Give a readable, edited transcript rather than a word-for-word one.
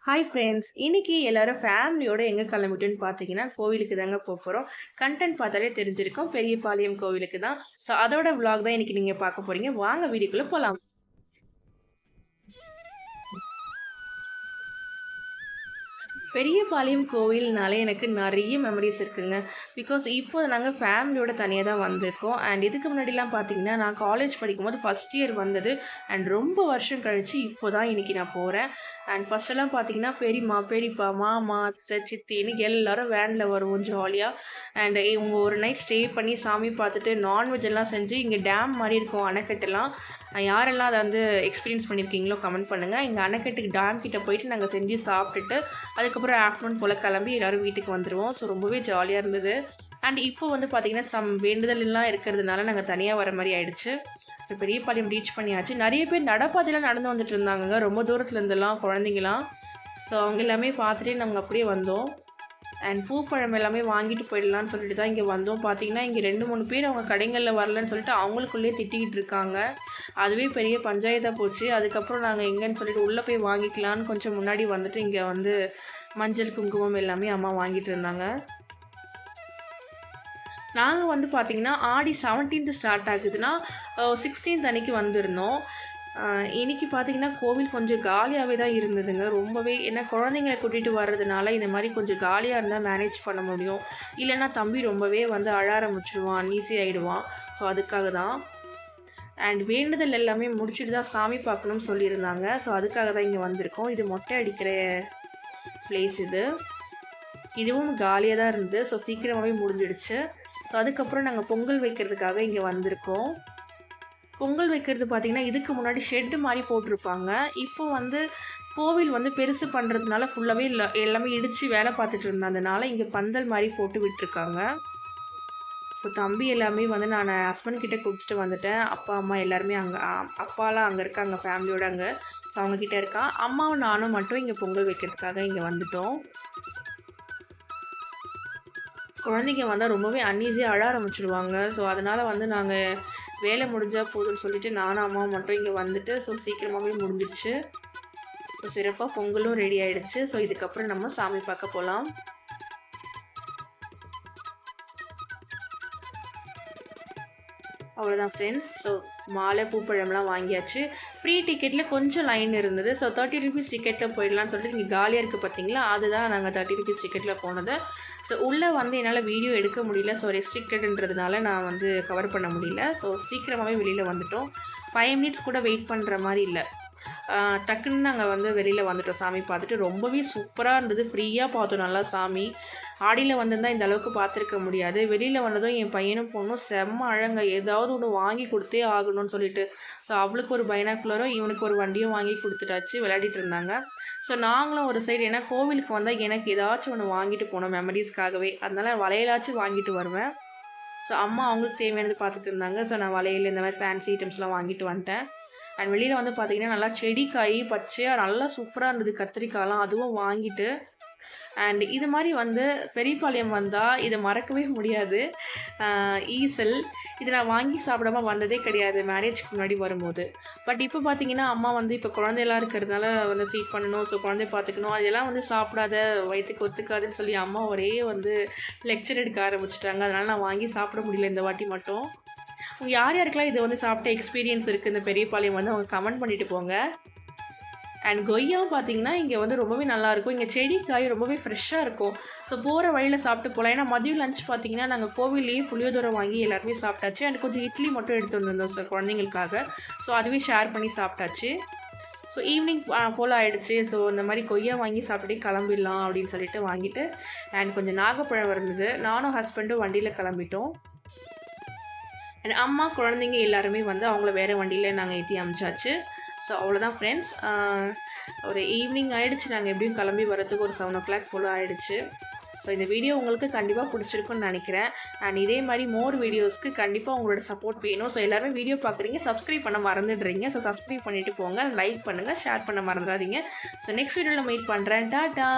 Hi friends, இன்னைக்கு எல்லாரும் ஃபேமிலியோட எங்க கிளம்பிட்டோன்னு பார்த்தீங்கன்னா, கோவிலுக்கு தாங்க போறோம். கன்டென்ட் பார்த்தாலே தெரிஞ்சிருக்கும். பெரியபாளையம் கோவிலுக்கு தான். ஸோ அதோட விளாக் தான் இன்னைக்கு நீங்க பார்க்க போறீங்க. வாங்க வீடியோக்குள்ள போலாம். பெரியபாளையம் கோவில்னாலே எனக்கு நிறைய மெமரிஸ் இருக்குங்க. பிகாஸ் இப்போ நாங்கள் ஃபேமிலியோட தனியாக தான் வந்திருக்கோம். அண்ட் இதுக்கு முன்னாடிலாம் பார்த்தீங்கன்னா, நான் காலேஜ் படிக்கும்போது ஃபஸ்ட் இயர் வந்தது. அண்ட் ரொம்ப வருஷம் கழிச்சு இப்போ தான் இன்னைக்கு நான் போகிறேன். அண்ட் ஃபஸ்ட்டெல்லாம் பார்த்தீங்கன்னா, பெரியம்மா, பெரியப்பா, மாமா, அத்தை, சித்தின்னு எல்லாரும் வேனில் வருவோம் ஜாலியாக. அண்ட் இவங்க ஒரு நைட் ஸ்டே பண்ணி சாமி பார்த்துட்டு நான்வெஜ் எல்லாம் செஞ்சு இங்கே டேம் மாதிரி இருக்கும் அணைக்கட்டெல்லாம். யாரெல்லாம் அதை வந்து எக்ஸ்பீரியன்ஸ் பண்ணியிருக்கீங்களோ கமெண்ட் பண்ணுங்கள். இங்கே அணைக்கட்டுக்கு டேம் கிட்ட போயிட்டு நாங்கள் செஞ்சு சாப்பிட்டுட்டு அதுக்கப்புறம் ஆஃப்டர்நூன் போல் கிளம்பி எல்லோரும் வீட்டுக்கு வந்துடுவோம். ஸோ ரொம்பவே ஜாலியாக இருந்தது. அண்ட் இப்போ வந்து பார்த்திங்கன்னா வேண்டுதல் எல்லாம் இருக்கிறதுனால நாங்கள் தனியாக வர மாதிரி ஆயிடுச்சு. ஸோ பெரியபாளையம் ரீச் பண்ணியாச்சு. நிறைய பேர் நடப்பாதையெல்லாம் நடந்து வந்துட்டு இருந்தாங்க, ரொம்ப தூரத்தில் இருந்தெல்லாம் குழந்தைங்களாம். ஸோ அவங்க எல்லாமே பார்த்துட்டு நாங்கள் அப்படியே வந்தோம். அண்ட் பூப்பழம் எல்லாமே வாங்கிட்டு போயிடலான்னு சொல்லிட்டு தான் இங்கே வந்தோம். பார்த்தீங்கன்னா இங்கே 2-3 பேர் அவங்க கடைகளில் வரலன்னு சொல்லிட்டு அவங்களுக்குள்ளேயே திட்டிக்கிட்டு இருக்காங்க. அதுவே பெரிய பஞ்சாயத்தாக போச்சு. அதுக்கப்புறம் நாங்கள் எங்கன்னு சொல்லிட்டு உள்ளே போய் வாங்கிக்கலான்னு கொஞ்சம் முன்னாடி வந்துட்டு இங்கே வந்து மஞ்சள் குங்குமம் எல்லாமே அம்மா வாங்கிட்டு இருந்தாங்க. நாங்கள் வந்து பார்த்திங்கன்னா ஆடி 17th ஸ்டார்ட் ஆகுதுன்னா 16th அன்னைக்கு வந்திருந்தோம். இன்றைக்கி பார்த்திங்கன்னா கோவில் கொஞ்சம் காலியாகவே தான் இருந்ததுங்க. ரொம்பவே ஏன்னா குழந்தைங்களை கூட்டிகிட்டு வர்றதுனால இந்த மாதிரி கொஞ்சம் காலியாக இருந்தால் மேனேஜ் பண்ண முடியும். இல்லைன்னா தம்பி ரொம்பவே வந்து அழ ஆரம்பிச்சிடுவான், ஈஸி ஆகிடுவான். ஸோ அதுக்காக தான். அண்ட் வேண்டுதல் எல்லாமே முடிச்சுட்டு தான் சாமி பார்க்கணும்னு சொல்லியிருந்தாங்க. ஸோ அதுக்காக தான் இங்கே வந்திருக்கோம். இது மொட்டை அடிக்கிற பிளேஸ் இதுவும் காலியாக தான் இருந்தது. ஸோ சீக்கிரமாகவே முடிஞ்சிடுச்சு. ஸோ அதுக்கப்புறம் நாங்கள் பொங்கல் வைக்கிறதுக்காக இங்கே வந்திருக்கோம். பொங்கல் வைக்கிறது பார்த்திங்கன்னா இதுக்கு முன்னாடி ஷெட்டு மாதிரி போட்டிருப்பாங்க. இப்போ வந்து கோவில் வந்து பெருசு பண்ணுறதுனால ஃபுல்லாகவே எல்லாமே இடித்து வேலை பார்த்துட்டு இருந்ததுனால இங்கே பந்தல் மாதிரி போட்டு விட்டுருக்காங்க. ஸோ தம்பி எல்லாமே வந்து நான் ஹஸ்பண்ட் கிட்டே கொடுத்துட்டு வந்துட்டேன். அப்பா அம்மா எல்லாருமே அங்கே அப்பாலாம் அங்கே இருக்காங்க ஃபேமிலியோடு அங்கே. ஸோ அவங்கக்கிட்ட இருக்கான். அம்மாவும் நானும் மட்டும் இங்கே பொங்கல் வைக்கிறதுக்காக இங்கே வந்துட்டோம். குழந்தைங்க வந்தால் ரொம்பவே அன்ஈஸியாக அழ ஆரம்பிச்சிடுவாங்க. ஸோ அதனால் வந்து நாங்கள் வேலை முடிஞ்சால் போதும்னு சொல்லிவிட்டு நானும் அம்மாவும் மட்டும் இங்கே வந்துட்டு ஸோ சீக்கிரமாகவே முடிஞ்சிடுச்சு. ஸோ சிறப்பாக பொங்கலும் ரெடி ஆகிடுச்சு. ஸோ இதுக்கப்புறம் நம்ம சாமி பார்க்க போகலாம். அவ்வளோதான் ஃப்ரெண்ட்ஸ். ஸோ மாலை பூப்பழம்லாம் வாங்கியாச்சு. ஃப்ரீ டிக்கெட்டில் கொஞ்சம் லைன் இருந்தது. ஸோ 30 rupees டிக்கெட்டில் போயிடலான்னு சொல்லிட்டு இங்கே காலியாக இருக்குது பார்த்தீங்களா, அதுதான் நாங்கள் 30 rupees டிக்கெட்டில் போனது. ஸோ உள்ளே வந்து என்னால் வீடியோ எடுக்க முடியல. ஸோ ரெஸ்ட்ரிக்டடுன்றதுனால நான் வந்து கவர் பண்ண முடியல. ஸோ சீக்கிரமாகவே வெளியில் வந்துட்டோம். 5 minutes கூட வெயிட் பண்ணுற மாதிரி இல்லை. டக்குன்னு நாங்கள் வந்து வெளியில் வந்துட்டோம். சாமி பார்த்துட்டு ரொம்பவே சூப்பராக இருந்தது. ஃப்ரீயாக பார்த்தோம் நல்லா சாமி. ஆடியில் வந்திருந்தால் இந்த அளவுக்கு பார்த்துருக்க முடியாது. வெளியில் வந்ததும் என் பையனும் பொண்ணும் செம்ம அழங்க, ஏதாவது ஒன்று வாங்கி கொடுத்தே ஆகணும்னு சொல்லிட்டு. ஸோ அவளுக்கு ஒரு பைனாக்குலரும் இவனுக்கு ஒரு வண்டியும் வாங்கி கொடுத்துட்டாச்சு. விளையாடிட்டு இருந்தாங்க. ஸோ நாங்களும் ஒரு சைடு ஏன்னா கோவிலுக்கு வந்தால் எனக்கு ஏதாச்சும் ஒன்று வாங்கிட்டு போனோம் மெமரிஸ்க்காகவே. அதனால் வளையலாச்சும் வாங்கிட்டு வருவேன். ஸோ அம்மா அவங்களுக்கு தேவையானது பார்த்துட்டு இருந்தாங்க. ஸோ நான் வளையல் இந்த மாதிரி ஃபேன்சி ஐட்டம்ஸ்லாம் வாங்கிட்டு வந்துட்டேன். அண்ட் வெளியில் வந்து பார்த்திங்கன்னா நல்லா செடி காய் பச்சையாக நல்லா சூப்பராக இருந்தது. கத்திரிக்காயெலாம் அதுவும் வாங்கிட்டு. அண்ட் இது மாதிரி வந்து பெரியபாளையம் வந்தால் இதை மறக்கவே முடியாது. ஈசல் இது நான் வாங்கி சாப்பிடாம வந்ததே கிடையாது மேரேஜ்க்கு முன்னாடி வரும்போது. பட் இப்போ பார்த்திங்கன்னா அம்மா வந்து இப்போ குழந்தையெல்லாம் இருக்கிறதுனால வந்து ஃபீட் பண்ணணும், ஸோ குழந்தைய பார்த்துக்கணும், அதெல்லாம் வந்து சாப்பிடாத வயிற்றுக்கு ஒத்துக்காதுன்னு சொல்லி அம்மா ஒரே வந்து லெக்சர் எடுக்க ஆரம்பிச்சிட்டாங்க. அதனால் நான் வாங்கி சாப்பிட முடியல இந்த வாட்டி மட்டும். யார் யாருக்கெல்லாம் இது வந்து சாப்பிட்ட எக்ஸ்பீரியன்ஸ் இருக்குது இந்த பெரியபாளையம் வந்து அவங்க கமெண்ட் பண்ணிட்டு போங்க. அண்ட் கொய்யாவும் பார்த்தீங்கன்னா இங்கே வந்து ரொம்பவே நல்லாயிருக்கும். இங்கே செடி காய் ரொம்பவே ஃப்ரெஷ்ஷாக இருக்கும். ஸோ போகிற வழியில் சாப்பிட்டு போகலாம். ஏன்னா மதியம் லஞ்ச் பார்த்தீங்கன்னா நாங்கள் கோவில்லேயே புளியோதரை வாங்கி எல்லாருமே சாப்பிட்டாச்சு. அண்ட் கொஞ்சம் இட்லி மட்டும் எடுத்து வந்திருந்தோம் சார் குழந்தைங்களுக்காக. ஸோ அதுவே ஷேர் பண்ணி சாப்பிட்டாச்சு. ஸோ ஈவினிங் போல் ஆகிடுச்சு. ஸோ இந்த மாதிரி கொய்யா வாங்கி சாப்பிட்டுட்டே கிளம்பிடலாம் அப்படின்னு சொல்லிட்டு வாங்கிட்டு. அண்ட் கொஞ்சம் நாகப்பழம் இருந்தது. நானும் ஹஸ்பண்டும் வண்டியில் கிளம்பிட்டோம். அண்ட் அம்மா குழந்தைங்க எல்லாருமே வந்து அவங்கள வேறு வண்டியில் நாங்கள் ஏற்றி அமிச்சாச்சு. ஸோ அவ்வளோதான் ஃப்ரெண்ட்ஸ். ஒரு ஈவினிங் ஆகிடுச்சு. நாங்கள் எப்படியும் கிளம்பி வரதுக்கு ஒரு 7 o'clock போல் ஆகிடுச்சு. ஸோ இந்த வீடியோ உங்களுக்கு கண்டிப்பாக பிடிச்சிருக்குன்னு நினைக்கிறேன். அண்ட் இதே மாதிரி மோர் வீடியோஸ்க்கு கண்டிப்பாக உங்களோட சப்போர்ட் வேணும். ஸோ எல்லாருமே வீடியோ பார்க்குறீங்க, சப்ஸ்கிரைப் பண்ண மறந்துடுறீங்க. ஸோ சப்ஸ்கிரைப் பண்ணிவிட்டு போங்க, லைக் பண்ணுங்கள், ஷேர் பண்ண மறந்துடாதீங்க. ஸோ நெக்ஸ்ட் வீடியோவில் மீட் பண்ணுறேன். டாட்டா.